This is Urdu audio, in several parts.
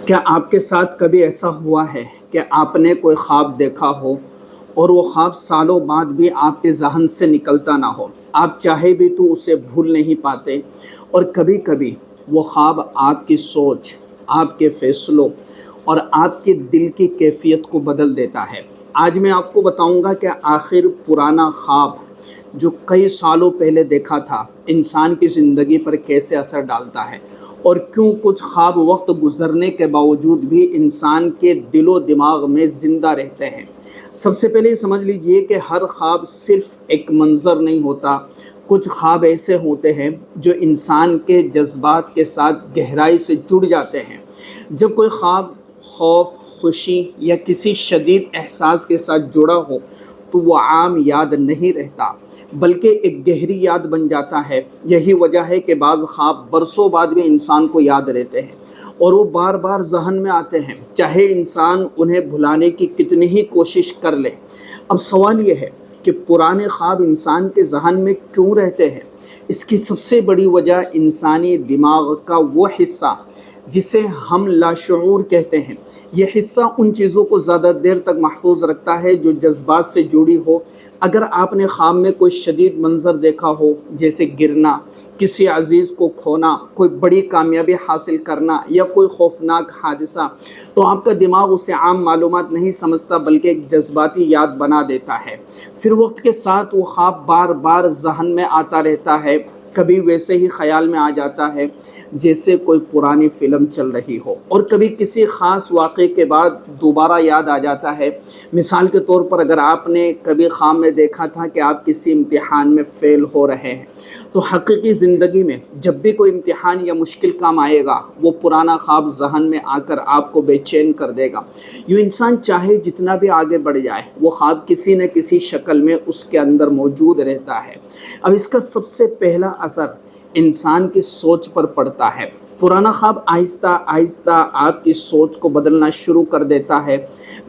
کیا آپ کے ساتھ کبھی ایسا ہوا ہے کہ آپ نے کوئی خواب دیکھا ہو اور وہ خواب سالوں بعد بھی آپ کے ذہن سے نکلتا نہ ہو؟ آپ چاہے بھی تو اسے بھول نہیں پاتے، اور کبھی کبھی وہ خواب آپ کی سوچ، آپ کے فیصلوں اور آپ کے دل کی کیفیت کو بدل دیتا ہے۔ آج میں آپ کو بتاؤں گا کہ آخر پرانا خواب جو کئی سالوں پہلے دیکھا تھا انسان کی زندگی پر کیسے اثر ڈالتا ہے، اور کیوں کچھ خواب وقت گزرنے کے باوجود بھی انسان کے دل و دماغ میں زندہ رہتے ہیں۔ سب سے پہلے یہ سمجھ لیجئے کہ ہر خواب صرف ایک منظر نہیں ہوتا۔ کچھ خواب ایسے ہوتے ہیں جو انسان کے جذبات کے ساتھ گہرائی سے جڑ جاتے ہیں۔ جب کوئی خواب خوف، خوشی یا کسی شدید احساس کے ساتھ جڑا ہو تو وہ عام یاد نہیں رہتا، بلکہ ایک گہری یاد بن جاتا ہے۔ یہی وجہ ہے کہ بعض خواب برسوں بعد بھی انسان کو یاد رہتے ہیں اور وہ بار بار ذہن میں آتے ہیں، چاہے انسان انہیں بھلانے کی کتنی ہی کوشش کر لے۔ اب سوال یہ ہے کہ پرانے خواب انسان کے ذہن میں کیوں رہتے ہیں؟ اس کی سب سے بڑی وجہ انسانی دماغ کا وہ حصہ جسے ہم لاشعور کہتے ہیں۔ یہ حصہ ان چیزوں کو زیادہ دیر تک محفوظ رکھتا ہے جو جذبات سے جڑی ہو۔ اگر آپ نے خواب میں کوئی شدید منظر دیکھا ہو، جیسے گرنا، کسی عزیز کو کھونا، کوئی بڑی کامیابی حاصل کرنا یا کوئی خوفناک حادثہ، تو آپ کا دماغ اسے عام معلومات نہیں سمجھتا بلکہ ایک جذباتی یاد بنا دیتا ہے۔ پھر وقت کے ساتھ وہ خواب بار بار ذہن میں آتا رہتا ہے، کبھی ویسے ہی خیال میں آ جاتا ہے جیسے کوئی پرانی فلم چل رہی ہو، اور کبھی کسی خاص واقعے کے بعد دوبارہ یاد آ جاتا ہے۔ مثال کے طور پر اگر آپ نے کبھی خواب میں دیکھا تھا کہ آپ کسی امتحان میں فیل ہو رہے ہیں، تو حقیقی زندگی میں جب بھی کوئی امتحان یا مشکل کام آئے گا، وہ پرانا خواب ذہن میں آ کر آپ کو بے چین کر دے گا۔ یوں انسان چاہے جتنا بھی آگے بڑھ جائے، وہ خواب کسی نہ کسی شکل میں اس کے اندر موجود رہتا ہے۔ اب اس کا سب سے پہلا اثر انسان کی سوچ پر پڑتا ہے۔ پرانا خواب آہستہ آہستہ آپ کی سوچ کو بدلنا شروع کر دیتا ہے۔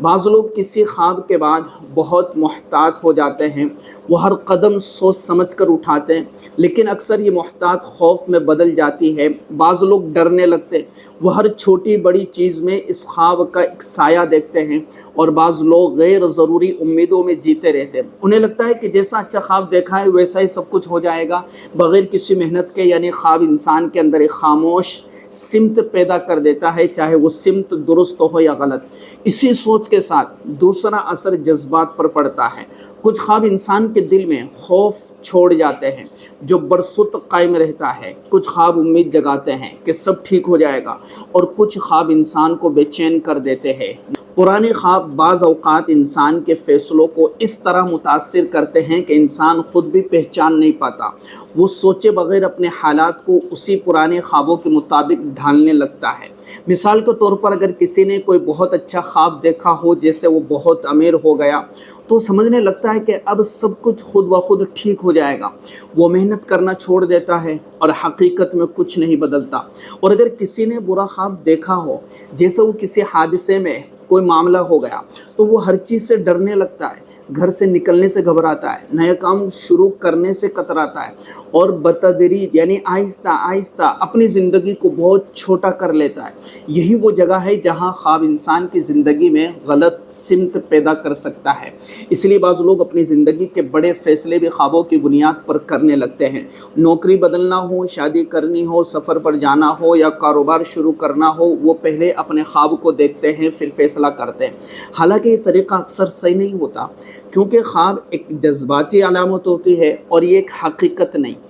بعض لوگ کسی خواب کے بعد بہت محتاط ہو جاتے ہیں، وہ ہر قدم سوچ سمجھ کر اٹھاتے ہیں، لیکن اکثر یہ محتاط خوف میں بدل جاتی ہے۔ بعض لوگ ڈرنے لگتے ہیں، وہ ہر چھوٹی بڑی چیز میں اس خواب کا ایک سایہ دیکھتے ہیں، اور بعض لوگ غیر ضروری امیدوں میں جیتے رہتے ہیں۔ انہیں لگتا ہے کہ جیسا اچھا خواب دیکھا ہے ویسا ہی سب کچھ ہو جائے گا بغیر کسی محنت کے، یعنی خواب انسان کے اندر ایک خاموش سمت پیدا کر دیتا ہے، چاہے وہ سمت درست ہو یا غلط۔ اسی سوچ کے ساتھ دوسرا اثر جذبات پر پڑتا ہے۔ کچھ خواب انسان کے دل میں خوف چھوڑ جاتے ہیں جو برسوں تک قائم رہتا ہے۔ کچھ خواب امید جگاتے ہیں کہ سب ٹھیک ہو جائے گا، اور کچھ خواب انسان کو بے چین کر دیتے ہیں۔ پرانے خواب بعض اوقات انسان کے فیصلوں کو اس طرح متاثر کرتے ہیں کہ انسان خود بھی پہچان نہیں پاتا۔ وہ سوچے بغیر اپنے حالات کو اسی پرانے خوابوں کے مطابق ڈھالنے لگتا ہے۔ مثال کے طور پر اگر کسی نے کوئی بہت اچھا خواب دیکھا ہو، جیسے وہ بہت امیر ہو گیا، تو سمجھنے لگتا ہے کہ اب سب کچھ خود بخود ٹھیک ہو جائے گا۔ وہ محنت کرنا چھوڑ دیتا ہے اور حقیقت میں کچھ نہیں بدلتا۔ اور اگر کسی نے برا خواب دیکھا ہو، جیسے وہ کسی حادثے میں کوئی معاملہ ہو گیا، تو وہ ہر چیز سے ڈرنے لگتا ہے، گھر سے نکلنے سے گھبراتا ہے، نیا کام شروع کرنے سے کتراتا ہے، اور بتدریج یعنی آہستہ آہستہ اپنی زندگی کو بہت چھوٹا کر لیتا ہے۔ یہی وہ جگہ ہے جہاں خواب انسان کی زندگی میں غلط سمت پیدا کر سکتا ہے۔ اس لیے بعض لوگ اپنی زندگی کے بڑے فیصلے بھی خوابوں کی بنیاد پر کرنے لگتے ہیں۔ نوکری بدلنا ہو، شادی کرنی ہو، سفر پر جانا ہو یا کاروبار شروع کرنا ہو، وہ پہلے اپنے خواب کو دیکھتے ہیں پھر فیصلہ کرتے ہیں۔ حالانکہ یہ طریقہ اکثر صحیح نہیں ہوتا، کیونکہ خواب ایک جذباتی علامت ہوتی ہے اور یہ ایک حقیقت نہیں۔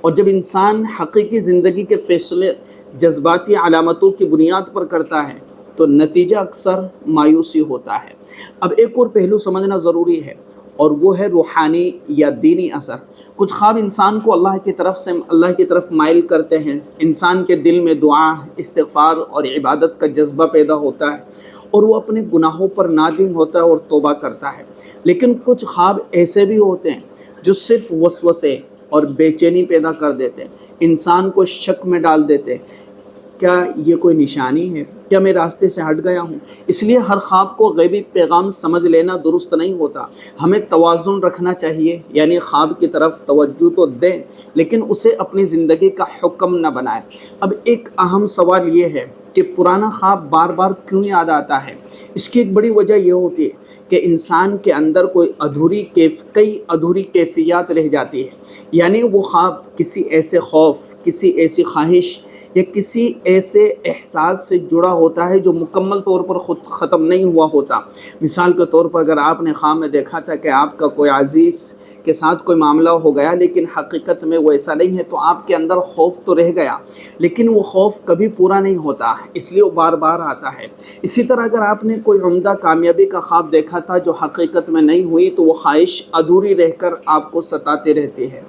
اور جب انسان حقیقی زندگی کے فیصلے جذباتی علامتوں کی بنیاد پر کرتا ہے تو نتیجہ اکثر مایوسی ہوتا ہے۔ اب ایک اور پہلو سمجھنا ضروری ہے، اور وہ ہے روحانی یا دینی اثر۔ کچھ خواب انسان کو اللہ کی طرف مائل کرتے ہیں۔ انسان کے دل میں دعا، استغفار اور عبادت کا جذبہ پیدا ہوتا ہے، اور وہ اپنے گناہوں پر نادم ہوتا ہے اور توبہ کرتا ہے۔ لیکن کچھ خواب ایسے بھی ہوتے ہیں جو صرف وسوسے اور بے چینی پیدا کر دیتے ہیں، انسان کو شک میں ڈال دیتے ہیں۔ کیا یہ کوئی نشانی ہے؟ کیا میں راستے سے ہٹ گیا ہوں؟ اس لیے ہر خواب کو غیبی پیغام سمجھ لینا درست نہیں ہوتا۔ ہمیں توازن رکھنا چاہیے، یعنی خواب کی طرف توجہ تو دیں لیکن اسے اپنی زندگی کا حکم نہ بنائیں۔ اب ایک اہم سوال یہ ہے کہ پرانا خواب بار بار کیوں یاد آتا ہے؟ اس کی ایک بڑی وجہ یہ ہوتی ہے کہ انسان کے اندر کئی ادھوری کیفیات رہ جاتی ہے، یعنی وہ خواب کسی ایسے خوف، کسی ایسی خواہش یا کسی ایسے احساس سے جڑا ہوتا ہے جو مکمل طور پر خود ختم نہیں ہوا ہوتا۔ مثال کے طور پر اگر آپ نے خواب میں دیکھا تھا کہ آپ کا کوئی عزیز کے ساتھ کوئی معاملہ ہو گیا لیکن حقیقت میں وہ ایسا نہیں ہے، تو آپ کے اندر خوف تو رہ گیا، لیکن وہ خوف کبھی پورا نہیں ہوتا، اس لیے وہ بار بار آتا ہے۔ اسی طرح اگر آپ نے کوئی عمدہ کامیابی کا خواب دیکھا تھا جو حقیقت میں نہیں ہوئی، تو وہ خواہش ادھوری رہ کر آپ کو ستاتے رہتے ہیں۔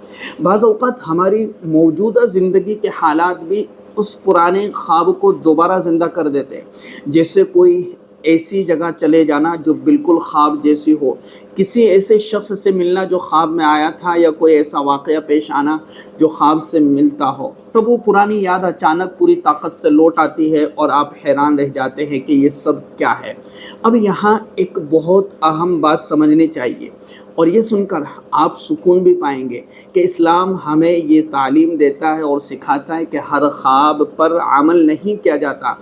بعض اوقات ہماری موجودہ زندگی کے حالات بھی اس پرانے خواب کو دوبارہ زندہ کر دیتے ہیں، جیسے کوئی ایسی جگہ چلے جانا جو بالکل خواب جیسی ہو، کسی ایسے شخص سے ملنا جو خواب میں آیا تھا، یا کوئی ایسا واقعہ پیش آنا جو خواب سے ملتا ہو، تب وہ پرانی یاد اچانک پوری طاقت سے لوٹ آتی ہے اور آپ حیران رہ جاتے ہیں کہ یہ سب کیا ہے۔ اب یہاں ایک بہت اہم بات سمجھنی چاہیے، اور یہ سن کر آپ سکون بھی پائیں گے کہ اسلام ہمیں یہ تعلیم دیتا ہے اور سکھاتا ہے کہ ہر خواب پر عمل نہیں کیا جاتا۔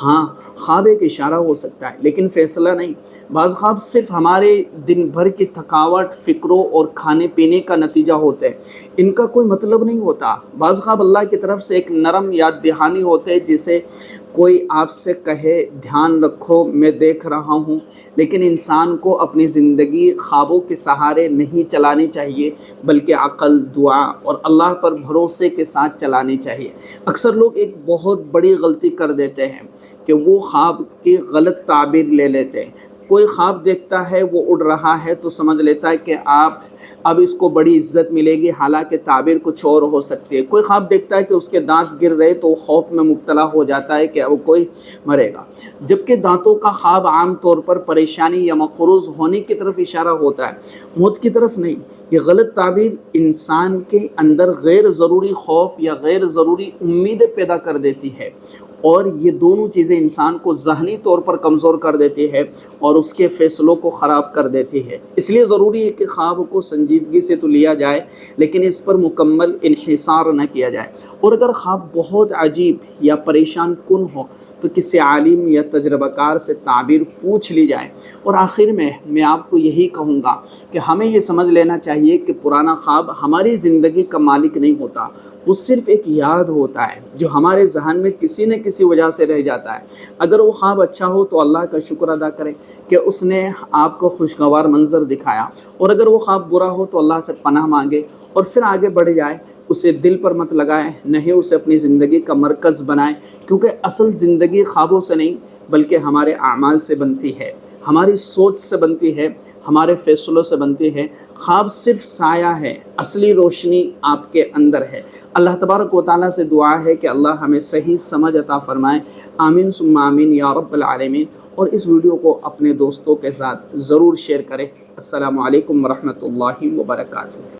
ہاں، خواب ایک اشارہ ہو سکتا ہے لیکن فیصلہ نہیں۔ بعض خواب صرف ہمارے دن بھر کی تھکاوٹ، فکروں اور کھانے پینے کا نتیجہ ہوتے ہیں، ان کا کوئی مطلب نہیں ہوتا۔ بعض خواب اللہ کی طرف سے ایک نرم یاد دہانی ہوتے ہیں، جسے کوئی آپ سے کہے دھیان رکھو میں دیکھ رہا ہوں۔ لیکن انسان کو اپنی زندگی خوابوں کے سہارے نہیں چلانی چاہیے، بلکہ عقل، دعا اور اللہ پر بھروسے کے ساتھ چلانی چاہیے۔ اکثر لوگ ایک بہت بڑی غلطی کر دیتے ہیں کہ وہ خواب کی غلط تعبیر لے لیتے ہیں۔ کوئی خواب دیکھتا ہے وہ اڑ رہا ہے تو سمجھ لیتا ہے کہ اب اس کو بڑی عزت ملے گی، حالانکہ تعبیر کچھ اور ہو سکتی ہے۔ کوئی خواب دیکھتا ہے کہ اس کے دانت گر رہے تو وہ خوف میں مبتلا ہو جاتا ہے کہ اب کوئی مرے گا، جبکہ دانتوں کا خواب عام طور پر پریشانی یا مقروض ہونے کی طرف اشارہ ہوتا ہے، موت کی طرف نہیں۔ یہ غلط تعبیر انسان کے اندر غیر ضروری خوف یا غیر ضروری امیدیں پیدا کر دیتی ہے، اور یہ دونوں چیزیں انسان کو ذہنی طور پر کمزور کر دیتی ہے اور اس کے فیصلوں کو خراب کر دیتی ہے۔ اس لیے ضروری ہے کہ خواب کو سنجیدگی سے تو لیا جائے، لیکن اس پر مکمل انحصار نہ کیا جائے۔ اور اگر خواب بہت عجیب یا پریشان کن ہو تو کسی عالم یا تجربہ کار سے تعبیر پوچھ لی جائے۔ اور آخر میں آپ کو یہی کہوں گا کہ ہمیں یہ سمجھ لینا چاہیے کہ پرانا خواب ہماری زندگی کا مالک نہیں ہوتا، وہ صرف ایک یاد ہوتا ہے جو ہمارے ذہن میں کسی نہ کسی وجہ سے رہ جاتا ہے۔ اگر وہ خواب اچھا ہو تو اللہ کا شکر ادا کریں کہ اس نے آپ کو خوشگوار منظر دکھایا، اور اگر وہ خواب برا ہو تو اللہ سے پناہ مانگے اور پھر آگے بڑھ جائے۔ اسے دل پر مت لگائیں، نہیں اسے اپنی زندگی کا مرکز بنائیں، کیونکہ اصل زندگی خوابوں سے نہیں بلکہ ہمارے اعمال سے بنتی ہے، ہماری سوچ سے بنتی ہے، ہمارے فیصلوں سے بنتی ہے۔ خواب صرف سایہ ہے، اصلی روشنی آپ کے اندر ہے۔ اللہ تبارک و تعالیٰ سے دعا ہے کہ اللہ ہمیں صحیح سمجھ عطا فرمائے۔ آمین ثم آمین یا رب العالمین۔ اور اس ویڈیو کو اپنے دوستوں کے ساتھ ضرور شیئر کریں۔ السلام علیکم ورحمۃ اللہ وبرکاتہ۔